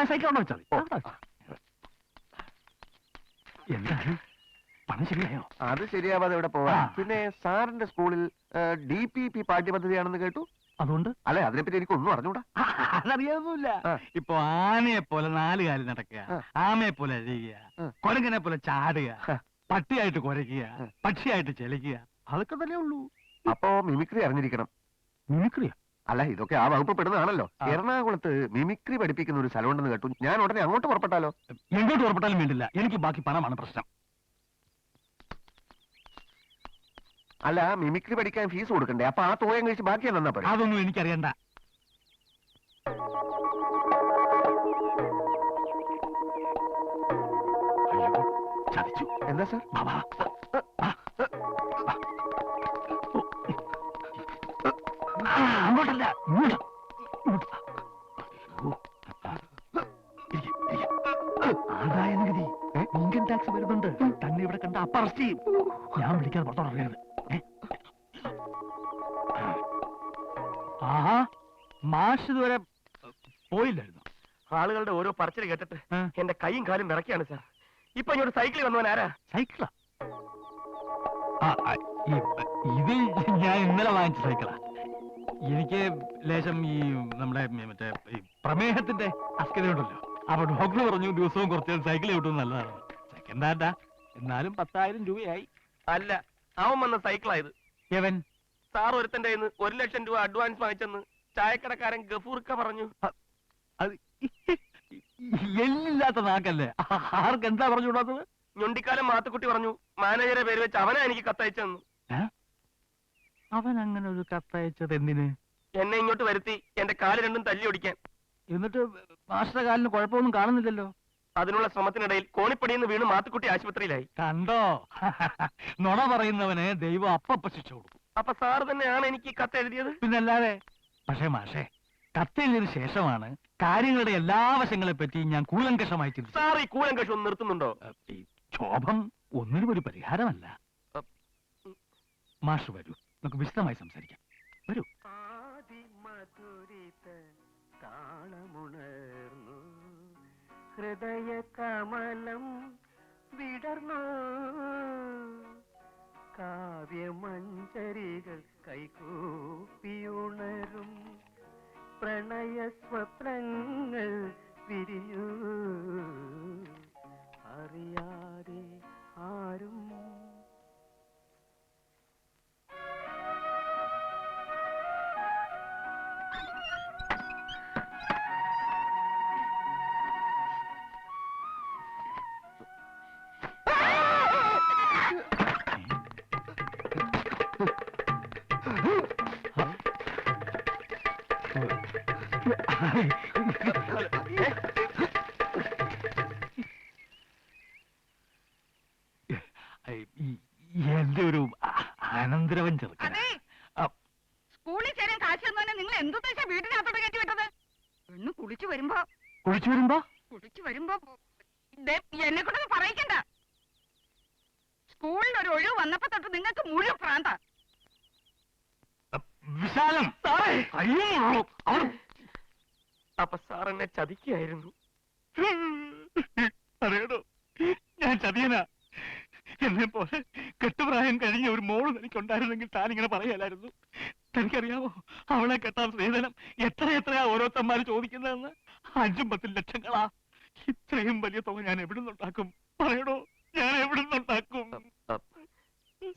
Cycle കൊണ്ട് വെച്ചാൽ എന്താണ് പണം ശരിയായോ? അത് ശരിയാവാതെ ഇവിടെ പോവാ. പിന്നെ സാറിന്റെ സ്കൂളിൽ DPP പാഠ്യപദ്ധതിയാണെന്ന് കേട്ടു. അതുകൊണ്ട് അല്ലെ, അതിനെപ്പറ്റി എനിക്കൊന്നും അറിഞ്ഞൂടാ. അതറിയാവുന്നില്ല. ഇപ്പൊ ആനയെ പോലെ 4 കാലിൽ നടക്കുക, ആമയെ പോലെ അഴിയുക, കൊരങ്ങനെ പോലെ ചാടുക, പട്ടിയായിട്ട് കുരയ്ക്കുക, പക്ഷിയായിട്ട് ചെലിക്കുക, അതൊക്കെ തന്നെ ഉള്ളൂ. അപ്പോ മിമിക്രി അറിഞ്ഞിരിക്കണം. മിമിക്രിയാ? അല്ല, ഇതൊക്കെ ആ വകുപ്പ് പെടുന്നതാണല്ലോ. എറണാകുളത്ത് മിമിക്രി പഠിപ്പിക്കുന്ന ഒരു സ്ഥലമുണ്ടെന്ന് കേട്ടു. ഞാൻ ഉടനെ അങ്ങോട്ട് പുറപ്പെട്ടാലോ? എങ്ങോട്ട് പുറപ്പെട്ടാലും വേണ്ടില്ല, എനിക്ക് ബാക്കി പണമാണ് പ്രശ്നം. അല്ല, മിമിക്രി പഠിക്കാൻ ഫീസ് കൊടുക്കണ്ടേ? അപ്പൊ ആ തോയം കഴിച്ച് ബാക്കി തന്നാ പോരെ? അതൊന്നും എനിക്കറിയണ്ട. ചതിച്ചു. എന്താ സാർ? അങ്ങോട്ടല്ല, ഇങ്ങോട്ട്. ആദായനികുതി, ഇൻകം ടാക്സ് വരുന്നുണ്ട്. തന്നെ ഇവിടെ കണ്ട അപ്പ അറസ്റ്റ് ചെയ്യും. ഞാൻ വിളിക്കാതെ പുറത്തോട്ടറിയരുത്. ആഹാ, മാഷ് ഇതുവരെ പോയില്ലായിരുന്നു. ആളുകളുടെ ഓരോ പറച്ചിൽ കേട്ടിട്ട് എന്റെ കൈയും കാലും വിറക്കുകയാണ് സാർ. ഇപ്പൊ ഇങ്ങോട്ട് സൈക്കിളിൽ വന്നവൻ ആരാ? സൈക്കിളാ? ഇത് ഞാൻ ഇന്നലെ വാങ്ങിച്ച സൈക്കിളാ. എനിക്ക് ലേശം ഈ നമ്മുടെ മറ്റേ ഈ പ്രമേഹത്തിന്റെ അസ്കതയുണ്ടല്ലോ. അപ്പൊ ഡോക്ടർ പറഞ്ഞു ദിവസവും കുറച്ച് സൈക്കിൾ കിട്ടും നല്ലതാണ്. സെക്കൻഡ് ഹാൻഡാ, എന്നാലും 10,000 രൂപയായി. അല്ല, അവൻ വന്ന സൈക്കിളായത്. എവൻ? സാർ ഒരുത്തന്റെ 1 ലക്ഷം രൂപ അഡ്വാൻസ് വാങ്ങിച്ചെന്ന് ചായക്കടക്കാരൻ ഗഫൂർക്ക പറഞ്ഞു. അത് എല്ലില്ലാത്ത നാക്കല്ലേ, ആർക്ക് എന്താ പറഞ്ഞുകൂടാത്തത്? ഞൊണ്ടിക്കാലം മാത്തുക്കുട്ടി പറഞ്ഞു മാനേജറെ പേര് വെച്ച് അവനാ എനിക്ക് കത്തയച്ചെന്ന്. അവൻ അങ്ങനെ ഒരു കത്തയച്ചത് എന്തിന്? എന്നെ ഇങ്ങോട്ട് വരുത്തി എന്റെ കാല് രണ്ടും തല്ലി ഒടിക്കാൻ. എന്നിട്ട് മാസ്റ്ററുടെ കാലിന് കുഴപ്പമൊന്നും കാണുന്നില്ലല്ലോ. അതിനുള്ള ശ്രമത്തിനിടയിൽ കോണിപ്പടിയെന്ന് വീണ് മാത്തുക്കുട്ടി ആശുപത്രിയിലായി. കണ്ടോ? നുണ പറയുന്നവനെ ദൈവം അപ്പ ശിക്ഷ കൊടുക്കും. അപ്പൊ സാർ തന്നെയാണ് എനിക്ക് കത്ത് എഴുതിയത്? പിന്നല്ലാതെ. പക്ഷേ മാഷേ, കത്തെഴുതിയതിനു ശേഷമാണ് കാര്യങ്ങളുടെ എല്ലാ വശങ്ങളെ പറ്റി ഞാൻ കൂലങ്കഷമായി ചിന്തിച്ചു. സാർ ഈ കൂലങ്കഷം ഒന്ന് നിർത്തുന്നുണ്ടോ? ഈ ക്ഷോഭം ഒന്നിനും ഒരു പരിഹാരമല്ല. മാഷ് വരൂ, നമുക്ക് വിശദമായി സംസാരിക്കാം. വരൂ. താളമുണർന്നു ഹൃദയ കമലം വിടർന്നു കാവ്യമഞ്ജരികൾ കൈകൂപ്പിയുണരും പ്രണയ സ്വപ്നങ്ങൾ വിരിഞ്ഞു അറിയാതെ ആരും. എന്റെ ഒരു അനന്തരവൻ ചെറുക്കൻ. സ്കൂളിൽ ചേരാൻ കാശ് തന്നെ നിങ്ങൾ എന്തുദ്ദേശാ വീട്ടിനകത്തോട്ട് കയറ്റി വിട്ടത്? പെണ്ണ് കുളിച്ചു വരുമ്പോ എന്നെ കൊണ്ടൊന്നും പറയിക്കണ്ട. സ്കൂളിൽ ഒരു ഒഴിവ് വന്നപ്പോ തൊട്ട് നിങ്ങൾക്ക് മുഴുവൻ പ്രാന്ത. വിശാലം അപ്പൊ സാർ എന്നെ ചതിക്കായിരുന്നു. അറിയണോ, ഞാൻ ചതിയനാ. എന്നെ പോലെ കെട്ടുപ്രായം കഴിഞ്ഞ ഒരു മോള് തനിക്കുണ്ടായിരുന്നെങ്കിൽ താനിങ്ങനെ പറയലായിരുന്നു. തനിക്കറിയാമോ, അവളെ കെട്ടാൻ സ്ത്രീധനം എത്രയാ ഓരോരുത്തന്മാര് ചോദിക്കുന്നതെന്ന്? 5-10 ലക്ഷങ്ങളാ. ഇത്രയും വലിയ തുക ഞാൻ എവിടുന്നുണ്ടാക്കും? പറയണോ, ഞാൻ എവിടുന്നുണ്ടാക്കും?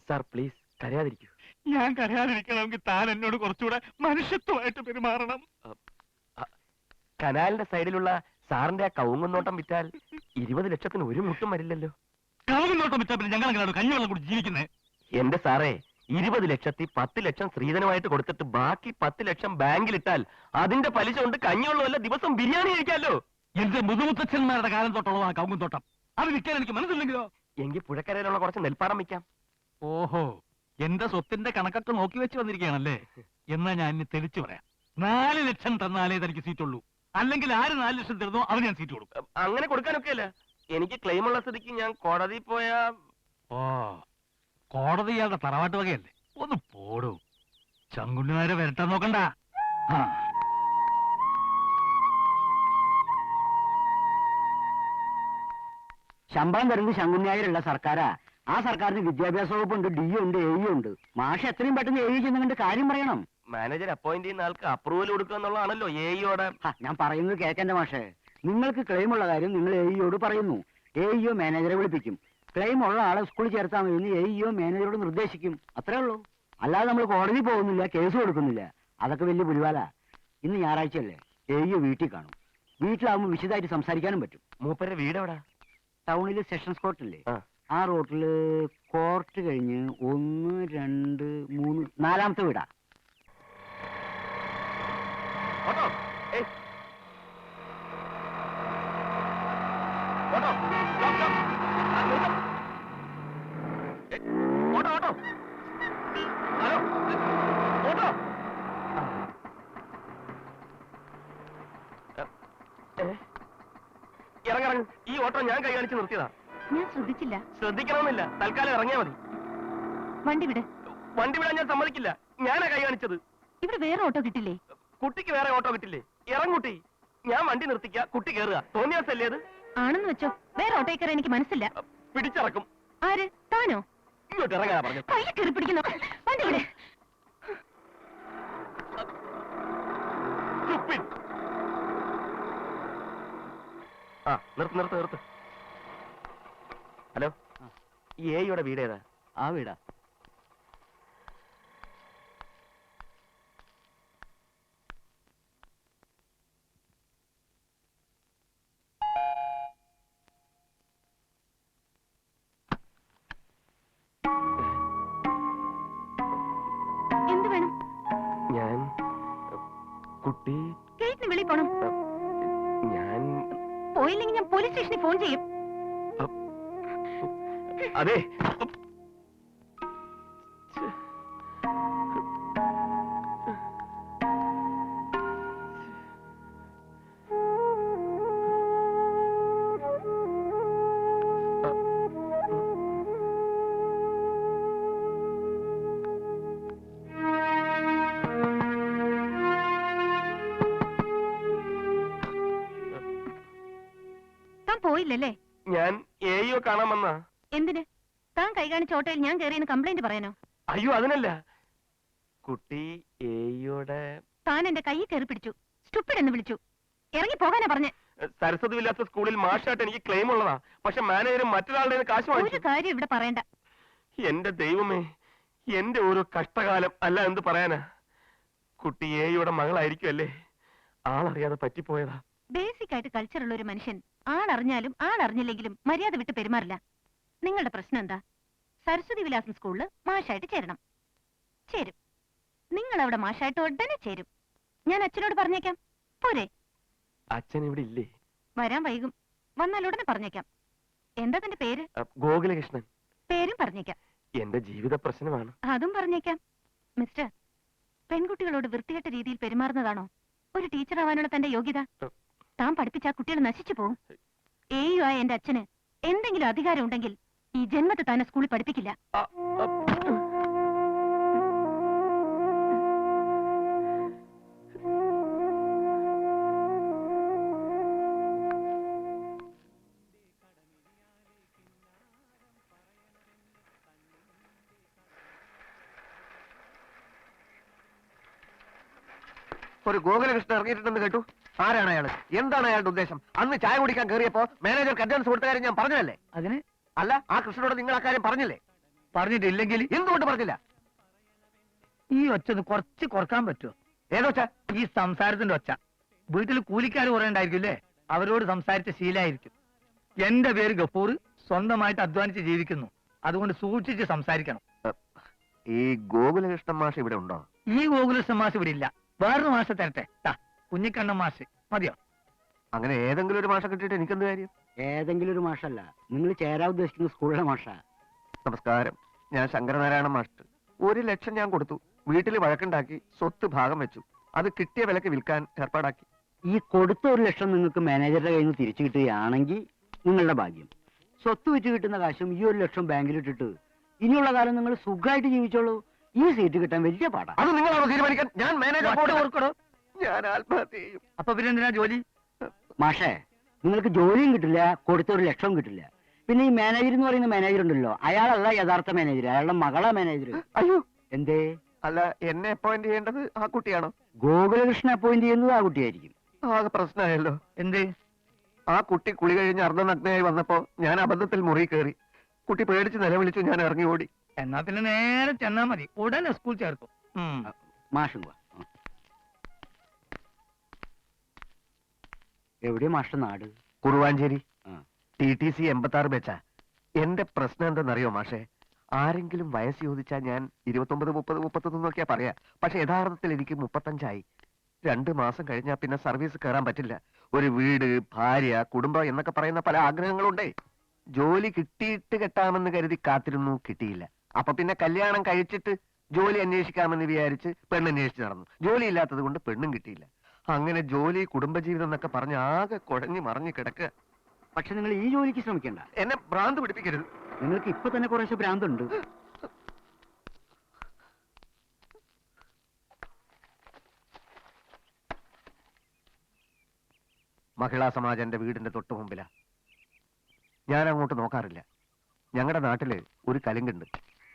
Sir please കരയാതിരിക്കൂ. ഞാൻ കരയാതിരിക്കണമെങ്കിൽ താൻ എന്നോട് കുറച്ചുകൂടെ മനുഷ്യത്വമായിട്ട് പെരുമാറണം. കനാലിന്റെ സൈഡിലുള്ള സാറിന്റെ ആ കവുങ്ങുന്നോട്ടം വിറ്റാൽ 20 ലക്ഷത്തിന് ഒരു മുട്ടും വരില്ലല്ലോ. കവുങ്ങുന്നോട്ടം വിറ്റാൽ പിന്നെ ഞങ്ങൾ എങ്ങനെയാണ് കഞ്ഞിവെള്ളം കൂടി ജീവിക്കുന്നത്? എന്റെ സാറേ, 20 ലക്ഷത്തിൽ 10 ലക്ഷം സ്ത്രീധനമായിട്ട് കൊടുത്തിട്ട് ബാക്കി 10 ലക്ഷം ബാങ്കിലിട്ടാൽ അതിന്റെ പലിശ കൊണ്ട് കഞ്ഞിവെള്ളമല്ല ദിവസം ബിരിയാണി കഴിക്കാലോ. എന്റെ മുതുമുത്തച്ഛന്മാരുടെ കാലം തൊട്ടുള്ളതാ കവുങ്ങുന്തോട്ടം. അത് വിൽക്കാൻ എനിക്ക് മനസ്സില്ലെങ്കിലോ? എങ്കിൽ പുഴക്കരയിലുള്ള കുറച്ച് നെൽപ്പാടം വിൽക്കാം. ഓഹോ, എന്റെ സ്വത്തിന്റെ കണക്കൊക്കെ നോക്കി വെച്ച് വന്നിരിക്കുകയാണല്ലേ? എന്നാ ഞാൻ ഇനി തെളിച്ചു പറയാം. 4 ലക്ഷം തന്നാലേ തനിക്ക് സീറ്റുള്ളൂ. അല്ലെങ്കിൽ ആര് 4 ലക്ഷം തരുന്നോ അവന് ഞാൻ സീറ്റ് കൊടുക്കും. അങ്ങനെ കൊടുക്കാനൊക്കെ അല്ല, എനിക്ക് ക്ലെയിമുള്ള സ്ഥിതിക്ക് ഞാൻ കോടതി പോയാ. ഓ, കോടതി ഇയാളുടെ തറവാട്ട് വകയല്ലേ? ഒന്ന് പോടൂ. ചങ്കുണ്ണിമാരെ വരട്ടാൻ നോക്കണ്ട. ശമ്പളം തരുന്നത് ശങ്കുണ്യായിലുള്ള സർക്കാരാ. ആ സർക്കാരിന് വിദ്യാഭ്യാസ വകുപ്പുണ്ട്, ഡി ഉണ്ട്, എ ഉണ്ട്. മാഷ് എത്രയും പെട്ടെന്ന് എ ചെന്നുകൊണ്ട് കാര്യം പറയണം. മാനേജർ അപ്പോയിന്റ് ചെയ്യുന്ന ആൾക്ക് അപ്രൂവൽ കൊടുക്കുക എന്നുള്ളതാണല്ലോ എയോടെ. ഞാൻ പറയുന്നത് കേൾക്കണ്ട മാഷേ. നിങ്ങൾക്ക് ക്ലെയിം ഉള്ള കാര്യം നിങ്ങൾ എയോട് പറയുന്നു. എഇഒ മാനേജറെ വിളിപ്പിക്കും. ക്ലെയിം ഉള്ള ആളെ സ്കൂളിൽ ചേർത്താൽ മതി എഇഒ മാനേജറോട് നിർദ്ദേശിക്കും. അത്രേ ഉള്ളൂ. അല്ലാതെ നമ്മൾ കോടതി പോകുന്നില്ല, കേസ് കൊടുക്കുന്നില്ല. അതൊക്കെ വലിയ പുലിവാല. ഇന്ന് ഞായറാഴ്ചയല്ലേ, എഇഒ വീട്ടിൽ കാണും. വീട്ടിലാവുമ്പോൾ വിശദമായിട്ട് സംസാരിക്കാനും പറ്റും. മൂപ്പരുടെ വീട് എവിടാ? ടൗണില് സെഷൻസ് കോർട്ടില്ലേ, ആ. ആ റോട്ടില് കോർട്ട് കഴിഞ്ഞ് 1, 2, 3 4ാമത്തെ വീടാ. Auto auto auto auto hello auto. ഇറങ്ങിറങ്ങ്. ഈ ഓട്ടോ ഞാൻ കൈ കാണിച്ച് നിർത്തിയതാ. ഞാൻ ശ്രദ്ധിച്ചില്ല. ശ്രദ്ധിക്കണമെന്നില്ല, തൽക്കാലം ഇറങ്ങിയാ മതി. വണ്ടി വിട്. വണ്ടി വിടാൻ ഞാൻ സമ്മതിക്കില്ല. ഞാനാ കൈ കാണിച്ചത്. ഇവിടെ വേറെ ഓട്ടോ കിട്ടില്ലേ? കുട്ടിക്ക് വേറെ ഓട്ടോ കിട്ടില്ലേ? ഇറങ്ങുട്ടി. ഞാൻ വണ്ടി നിർത്തിക്ക, കുട്ടി കയറുക. തോന്നിയാസല്ലേ അത്? ആണെന്ന് വെച്ചോ, വേറെ ഓട്ടോ കയറാൻ എനിക്ക് മനസ്സില്ല. പിടിച്ചിറക്കും. ആര്? താനോ? ഇങ്ങോട്ട് ഇറങ്ങാനാ പറഞ്ഞു. കയ്യിൽ കയറി പിടിക്കുന്നു. വണ്ടി വിട്. ആ നിർത്ത് നിർത്ത് നിർത്ത്. ഹലോ, ഈ എയുടെ വീട് ഏതാ? ആ വീടാ. എന്ത് വേണം? ഞാൻ കുട്ടി. ഗേറ്റിന് വെളിയിൽ പോണം. ഞാൻ പോയില്ലെങ്കിൽ ഞാൻ പോലീസ് സ്റ്റേഷനിൽ ഫോൺ ചെയ്യും. അതെ. താൻ പോയില്ലല്ലേ? ഞാൻ എയോ കാണാൻ വന്നാ. എന്തിന്? താൻ കൈ കാണിച്ച ഓട്ടോയിൽ ഞാൻ കയറിയെന്ന് കംപ്ലൈന്റ് പറയാനോ? അയ്യോ അതിനല്ല. കുട്ടി എയോടെ. താൻ എന്റെ കൈയിൽ കയറി പിടിച്ചു. സ്റ്റുപ്പിഡ് എന്ന് വിളിച്ചു. ഇറങ്ങി പോകാനാ പറഞ്ഞേ. സരസ്വതി വില്ലാത്ത സ്കൂളിൽ മാഷായിട്ട് എനിക്ക് ക്ലെയിം ഉള്ളതാ. പക്ഷെ മാനേജർ മറ്റൊരാളുടെ കാശ് ഒരു വാങ്ങിച്ചു. കാര്യം ഇവിടെ പറയണ്ട. എന്റെ ദൈവമേ, എന്റെ ഓരോ കഷ്ടകാലം. അല്ല എന്ത് പറയാനാ. കുട്ടി എയുടെ മകളായിരിക്കും അല്ലേ? ആളറിയാതെ പറ്റിപ്പോയതാ. ബേസിക് ആയിട്ട് കൾച്ചറുള്ള ഒരു മനുഷ്യൻ ആളറിഞ്ഞാലും ആളറിഞ്ഞില്ലെങ്കിലും മര്യാദ വിട്ട് പെരുമാറില്ല. നിങ്ങളുടെ പ്രശ്നം എന്താ? സരസ്വതി വിലാസം സ്കൂളിൽ മാഷായിട്ട് ചേരണം. ചേരും. നിങ്ങൾ അവിടെ മാഷായിട്ട് ഉടനെ ചേരും. ഞാൻ അച്ഛനോട് പറഞ്ഞേക്കാം. പോരെ? അച്ഛൻ ഇവിടെ ഇല്ലേ? വരാൻ വൈകും. വന്നാൽ ഉടനെ പറഞ്ഞേക്കാം. എന്താ തന്റെ പേര്? ഗോകുലകൃഷ്ണൻ. പേരും പറഞ്ഞേക്കാം. എന്റെ ജീവിത പ്രശ്നമാണ്. അതും പറഞ്ഞേക്കാം. മിസ്റ്റർ, പെൺകുട്ടികളോട് വൃത്തികെട്ട രീതിയിൽ പെരുമാറുന്നതാണോ ഒരു ടീച്ചർ ആവാനുള്ള തന്റെ യോഗ്യത? താൻ പഠിപ്പിച്ച കുട്ടികൾ നശിച്ചു പോകും. എയു ആയ എന്റെ അച്ഛന് എന്തെങ്കിലും അധികാരം ഉണ്ടെങ്കിൽ ഈ ജന്മത്തെ തന്നെ സ്കൂളിൽ പഠിപ്പിക്കില്ല. ഒരു ഗോകുലകൃഷ്ണൻ ഇറങ്ങിയിട്ടുണ്ടെന്ന് കേട്ടു. ആരാണ് അയാൾ? എന്താണ് അയാളുടെ ഉദ്ദേശം? അന്ന് ചായ കുടിക്കാൻ കയറിയപ്പോ മാനേജർക്ക് അഡ്വാൻസ് കൊടുത്ത കാര്യം ഞാൻ പറഞ്ഞതല്ലേ? അതിന് അല്ല, ആ കൃഷ്ണനോട് നിങ്ങൾ ആ കാര്യം പറഞ്ഞില്ലേ? പറഞ്ഞിട്ടില്ലെങ്കിൽ എന്തുകൊണ്ട് പറഞ്ഞില്ല? ഈ ഒച്ച കുറച്ച് കുറക്കാൻ പറ്റുമോ? ഏതോച്ച? ഈ സംസാരത്തിന്റെ ഒച്ച. വീട്ടിൽ കൂലിക്കാർ കുറെ ഉണ്ടായിരിക്കില്ലേ, അവരോട് സംസാരിച്ച ശീലായിരിക്കും. എന്റെ പേര് ഗഫൂർ, സ്വന്തമായിട്ട് അധ്വാനിച്ച് ജീവിക്കുന്നു. അതുകൊണ്ട് സൂക്ഷിച്ച് സംസാരിക്കണം. ഈ ഗോകുലകൃഷ്ണൻ മാഷ് ഇവിടെ ഉണ്ടോ? ഈ ഗോകുലകൃഷ്ണൻ മാഷ് ഇവിടെ ഇല്ല. വേറൊരു മാഷ തരട്ടെ. കുഞ്ഞിക്കണ്ണൻ മാഷ് മതിയോ? അങ്ങനെ ഏതെങ്കിലും ഒരു മാഷ കിട്ടിയിട്ട് എനിക്കെന്ത് കാര്യം? ഏതെങ്കിലും ഒരു മാഷല്ല, നിങ്ങൾ ചേരാൻ ഉദ്ദേശിക്കുന്ന സ്കൂളിലെ മാഷ. നമസ്കാരം, ഞാൻ ശങ്കരനാരായണ മാസ്റ്റർ. 1 ലക്ഷം ഞാൻ കൊടുത്തു. വീട്ടിൽ വഴക്കുണ്ടാക്കി സ്വത്ത് ഭാഗം വെച്ചു. അത് കിട്ടിയ വിലക്ക് വിൽക്കാൻ ഏർപ്പാടാക്കി. ഈ കൊടുത്ത 1 ലക്ഷം നിങ്ങൾക്ക് മാനേജറുടെ കയ്യിൽ നിന്ന് തിരിച്ചു കിട്ടുകയാണെങ്കിൽ നിങ്ങളുടെ ഭാഗ്യം. സ്വത്ത് വെച്ച് കിട്ടുന്ന കാശും ഈ 1 ലക്ഷം ബാങ്കിലിട്ടിട്ട് ഇനിയുള്ള കാലം നിങ്ങൾ സുഖമായിട്ട് ജീവിച്ചോളൂ. ഈ സീറ്റ് കിട്ടാൻ വലിയ പാടാ. അത് നിങ്ങളാണോ തീരുമാനിക്കാൻ? ഞാൻ മാനേജർ ഓർക്കണോ? ഞാൻ ആത്മഹത്യ ചെയ്യും. അപ്പൊ പിന്നെ എന്തിനാ ജോലി? മാഷേ, നിങ്ങൾക്ക് ജോലിയും കിട്ടില്ല, കൊടുത്ത 1 ലക്ഷം കിട്ടില്ല. പിന്നെ ഈ മാനേജർ എന്ന് പറയുന്ന മാനേജർ ഉണ്ടല്ലോ, അയാളല്ല യഥാർത്ഥ മാനേജർ, അയാളുടെ മകളാ മാനേജർ. അയ്യോ, എന്തേ? അല്ല, എന്നെ അപ്പോയിന്റ് ചെയ്യേണ്ടത് ആ കുട്ടിയാണോ? ഗോകുലകൃഷ്ണൻ അപ്പോയിന്റ് ചെയ്യുന്നത് ആ കുട്ടിയായിരിക്കും. ആകെ പ്രശ്നമായല്ലോ. എന്തേ? ആ കുട്ടി കുളി കഴിഞ്ഞ് അർദ്ധനഗ്നയായി വന്നപ്പോ ഞാൻ അബദ്ധത്തിൽ മുറി കയറി. കുട്ടി പേടിച്ച് നിലവിളിച്ചു, ഞാൻ ഇറങ്ങി ഓടി. എന്നാ പിന്നെ നേരെ ചെന്നാ മതി, ഉടനെ സ്കൂൾ ചേർക്കും. മാഷും എവിടെയാ മാഷ്ട നാട്? കുറുവാഞ്ചേരി. ആ. TTC 86 വെച്ചാ. എന്റെ പ്രശ്നം എന്തെന്നറിയോ മാഷെ? ആരെങ്കിലും വയസ്സ് ചോദിച്ചാൽ ഞാൻ 29, 30, 31 എന്നൊക്കെയാ പറയാ. പക്ഷെ യഥാർത്ഥത്തിൽ എനിക്ക് 35 2 മാസം കഴിഞ്ഞാൽ പിന്നെ സർവീസ് കയറാൻ പറ്റില്ല. ഒരു വീട്, ഭാര്യ, കുടുംബം എന്നൊക്കെ പറയുന്ന പല ആഗ്രഹങ്ങളുണ്ടേ. ജോലി കിട്ടിയിട്ട് കെട്ടാമെന്ന് കരുതി കാത്തിരുന്നു, കിട്ടിയില്ല. അപ്പൊ പിന്നെ കല്യാണം കഴിച്ചിട്ട് ജോലി അന്വേഷിക്കാമെന്ന് വിചാരിച്ച് പെണ്ണന്വേഷിച്ച് നടന്നു. ജോലി ഇല്ലാത്തത് കൊണ്ട് പെണ്ണും കിട്ടിയില്ല. അങ്ങനെ ജോലി, കുടുംബജീവിതം എന്നൊക്കെ പറഞ്ഞ് ആകെ കുഴഞ്ഞു മറിഞ്ഞു കിടക്കുക. പക്ഷെ നിങ്ങൾ ഈ ജോലിക്ക് ശ്രമിക്കണ്ട. എന്നെ ഭ്രാന്ത് പിടിപ്പിക്കരുത്. നിങ്ങൾക്ക് ഇപ്പൊ തന്നെ കുറേശ്ശെ ഭ്രാന്തുണ്ട്. മഹിളാ സമാജം എന്റെ വീടിന്റെ തൊട്ട് മുമ്പിലാ. ഞാൻ അങ്ങോട്ട് നോക്കാറില്ല. ഞങ്ങളുടെ നാട്ടില് ഒരു കലുങ്കുണ്ട്,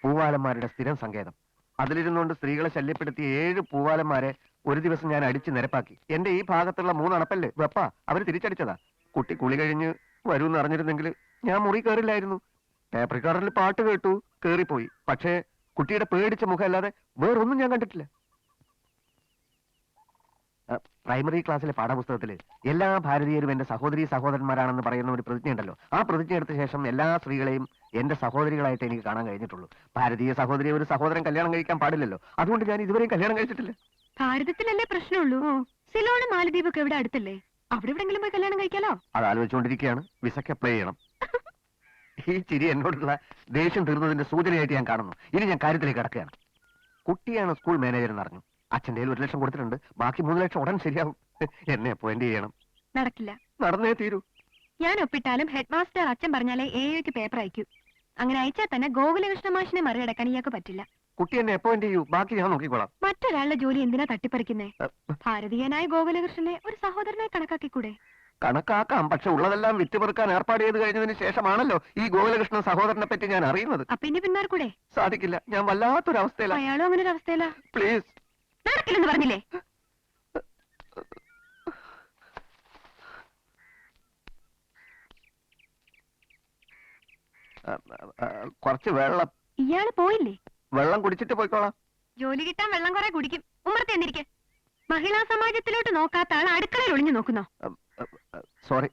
പൂവാലന്മാരുടെ സ്ഥിരം സങ്കേതം. അതിലിരുന്നുകൊണ്ട് സ്ത്രീകളെ ശല്യപ്പെടുത്തിയ 7 പൂവാലന്മാരെ ഒരു ദിവസം ഞാൻ അടിച്ച് നിരപ്പാക്കി. എന്റെ ഈ ഭാഗത്തുള്ള 3 അണപ്പല്ലേ വെപ്പ അവര് തിരിച്ചടിച്ചതാ. കുട്ടി കുളി കഴിഞ്ഞ് വരൂന്ന് അറിഞ്ഞിരുന്നെങ്കിൽ ഞാൻ മുറി കയറില്ലായിരുന്നു. ടേപ്പ് റെക്കോർഡറിൽ പാട്ട് കേട്ടു, കേറിപ്പോയി. പക്ഷേ കുട്ടിയുടെ പേടിച്ച മുഖം അല്ലാതെ വേറൊന്നും ഞാൻ കണ്ടിട്ടില്ല. പ്രൈമറി ക്ലാസ്സിലെ പാഠപുസ്തകത്തിൽ എല്ലാ ഭാരതീയരും എന്റെ സഹോദരീ സഹോദരന്മാരാണെന്ന് പറയുന്ന ഒരു പ്രതിജ്ഞ ഉണ്ടല്ലോ. ആ പ്രതിജ്ഞ എടുത്ത ശേഷം എല്ലാ സ്ത്രീകളെയും എന്റെ സഹോദരികളായിട്ട് എനിക്ക് കാണാൻ കഴിഞ്ഞിട്ടുള്ളൂ. ഭാരതീയ സഹോദരിയെ ഒരു സഹോദരൻ കല്യാണം കഴിക്കാൻ പാടില്ലല്ലോ. അതുകൊണ്ട് ഞാൻ ഇതുവരെയും കല്യാണം കഴിച്ചിട്ടില്ല. ഭാരതത്തിലല്ലേ പ്രശ്നമുള്ളൂ. സിലോണും മാലദ്വീപൊക്കെ ഇവിടെ അടുത്തല്ലേ, അവിടെ എവിടെങ്കിലും പോയി കല്യാണം കഴിക്കാലോ. അത് ആലോചിച്ചുകൊണ്ടിരിക്കുകയാണ്. വിസയ്ക്ക് അപ്ലൈ ചെയ്യണം. ഈ ചിരി എന്നോടുള്ള ദേഷ്യം തീർന്നതിന്റെ സൂചനയായിട്ട് ഞാൻ കാണുന്നു. ഇനി ഞാൻ കാര്യത്തിലേക്ക് കടക്കുകയാണ്. കുട്ടിയാണ് സ്കൂൾ മാനേജർ എന്ന് അറിഞ്ഞു. അച്ഛൻ്റെ കയ്യിൽ 1 ലക്ഷം കൊടുത്തിട്ടുണ്ട്. ബാക്കി 3 ലക്ഷം ഉടൻ ശരിയാവും. എന്നെ അപ്പോയിന്റ് ചെയ്യണം. നടക്കില്ല. നടന്നേ തീരൂ. ഞാൻ ഒപ്പിട്ടാലും ഹെഡ് മാസ്റ്റർ അച്ഛൻ പറഞ്ഞാലേ AOയ്ക്ക് പേപ്പർ അയക്കൂ. അങ്ങനെ അയച്ചാൽ തന്നെ ഗോകുലകൃഷ്ണ മാഷിനെ മറികടക്കാൻ ഇയാൾക്ക് പറ്റില്ല. കുട്ടി എന്നെ അപ്പോയിന്റ് ചെയ്യൂ, ബാക്കി ഞാൻ നോക്കിക്കോളാം. മറ്റൊരാളുടെ ജോലി എന്തിനാ തട്ടിപ്പറിക്കുന്നേ? ഭാരതീയനായ ഗോകുലകൃഷ്ണനെ ഒരു സഹോദരനായി കണക്കാക്കിക്കൂടെ? കണക്കാക്കാം, പക്ഷെ ഉള്ളതെല്ലാം വിറ്റുപെറുക്കാൻ ഏർപ്പാട് ചെയ്ത് കഴിഞ്ഞതിന് ശേഷമാണല്ലോ ഈ ഗോകുലകൃഷ്ണ സഹോദരനെ പറ്റി ഞാൻ അറിയുന്നത്. അപ്പൊ ഇനി പിന്മാർക്കൂടെ? സാധിക്കില്ല. ഞാൻ വല്ലാത്തൊരവസ്ഥയിലാണ്. അയാളും അങ്ങനെ ഒരു അവസ്ഥയിലാ. പ്ലീസ്. നടക്കില്ലെന്ന് പറഞ്ഞില്ലേ? കുറച്ച് വെള്ളം. ഇയാള് പോയില്ലേ? വെള്ളം കുടിച്ചിട്ട് പോയിക്കോളാം. ജോലി കിട്ടാൻ വെള്ളം കുറെ കുടിക്കും. ഉമ്മറത്ത് എന്നിരിക്കെ. മഹിളാ സമാജത്തിലോട്ട് നോക്കാത്ത ആൾ അടുക്കളയിൽ ഒളിഞ്ഞു നോക്കുന്നോ? സോറി.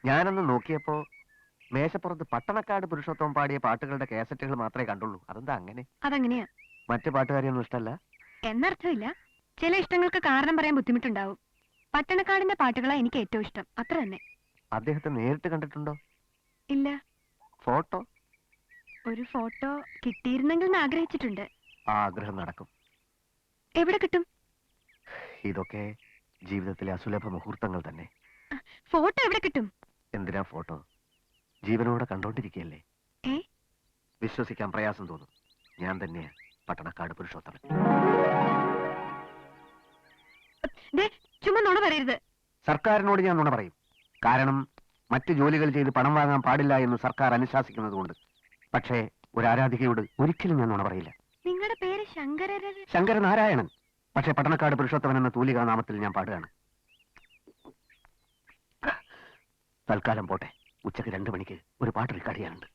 ഞാനൊന്ന് നോക്കിയപ്പോ മേശപ്പുറത്ത് പട്ടണക്കാട് പുരുഷോത്തമൻ പാടിയ പാട്ടുകളുടെ കാസറ്റുകൾ മാത്രമേ കണ്ടുള്ളൂ. അതെന്താ അങ്ങനെ? അതങ്ങനെയാ. മറ്റു പാട്ടുകാരെയൊന്നും ഇഷ്ടമല്ല എന്നർത്ഥമില്ല. ചില ഇഷ്ടങ്ങൾക്ക് കാരണം പറയാൻ ബുദ്ധിമുട്ടുണ്ടാവും. പട്ടണക്കാടിന്റെ പാട്ടുകളാ എനിക്ക് ഏറ്റവും ഇഷ്ടം. അത്ര തന്നെ. അദ്ദേഹത്തെ നേരിട്ട് കണ്ടിട്ടുണ്ടോ? ഇല്ല. ഫോട്ടോ? ഒരു ഫോട്ടോ കിട്ടിയിരുന്നെങ്കിൽ എന്ന് ആഗ്രഹിച്ചിട്ടുണ്ട്. ആ ആഗ്രഹം നടക്കും. എവിടെ കിട്ടും? ഇതൊക്കെ ജീവിതത്തിലെ അസുലഭ മുഹൂർത്തങ്ങൾ തന്നെ. ഫോട്ടോ എവിടെ കിട്ടും? എന്തിനാ ഫോട്ടോ? ജീവനോടെ കണ്ടോണ്ടിരിക്കുകയല്ലേ. വിശ്വസിക്കാൻ പ്രയാസം തോന്നും. ഞാൻ തന്നെയാ പട്ടണക്കാട് പുരുഷോത്തമൻ. ചുമ്മാ നുണ പറയരുത്. സർക്കാരിനോട് ഞാൻ നുണ പറയും. കാരണം മറ്റു ജോലികൾ ചെയ്ത് പണം വാങ്ങാൻ പാടില്ല എന്ന് സർക്കാർ അനുശാസിക്കുന്നത് കൊണ്ട്. പക്ഷേ ഒരു ആരാധികയോട് ഒരിക്കലും ഞാൻ നുണ പറയില്ല. നിങ്ങളുടെ പേര് ശങ്കരനാരായണൻ. പക്ഷേ പട്ടണക്കാട് പുരുഷോത്തമൻ എന്ന തൂലികാ നാമത്തിൽ ഞാൻ പാടുകയാണ്. തൽക്കാലം പോട്ടെ. ഉച്ചക്ക് 2 മണിക്ക് ഒരു പാട്ട് റെക്കോർഡ് ചെയ്യാനുണ്ട്.